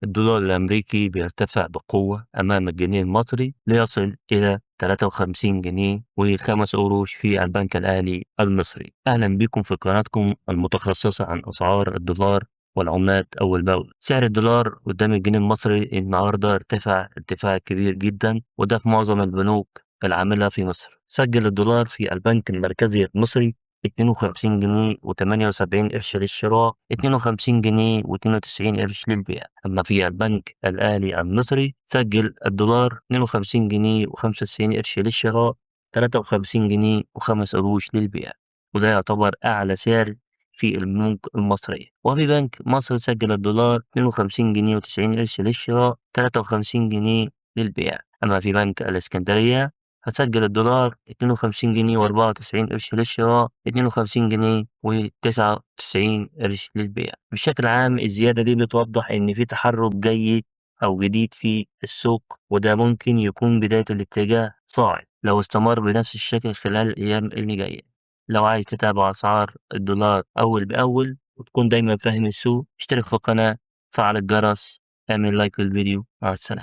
الدولار الأمريكي بيرتفع بقوة أمام الجنيه المصري ليصل إلى 53 جنيه و5 قروش في البنك الأهلي المصري. أهلا بكم في قناتكم المتخصصة عن أسعار الدولار والعملات أول بأول. سعر الدولار قدام الجنيه المصري النهاردة ارتفاع كبير جدا، وده في معظم البنوك العاملة في مصر. سجل الدولار في البنك المركزي المصري 52 جنيه و78 قرش للشراء، 52 جنيه و92 قرش للبيع. أما في البنك الأهلي المصري سجل الدولار 52 جنيه و95 قرش للشراء، 53 جنيه و5 قروش للبيع، وده يعتبر أعلى سعر في البنوك المصرية. وفي بنك مصر سجل الدولار 52 جنيه و90 قرش للشراء، 53 جنيه للبيع. أما في بنك الإسكندرية فسجل الدولار 52 جنيه و94 قرش للشراء، 52 جنيه و99 قرش للبيع. بشكل عام الزيادة دي بتوضح إن في تحرك جيد أو جديد في السوق، وده ممكن يكون بداية الاتجاه صاعد لو استمر بنفس الشكل خلال الأيام اللي جاية. لو عايز تتابع أسعار الدولار أول بأول وتكون دايما فاهم السوق، اشترك في القناة، فعل الجرس، اعمل لايك للفيديو. مع السلامة.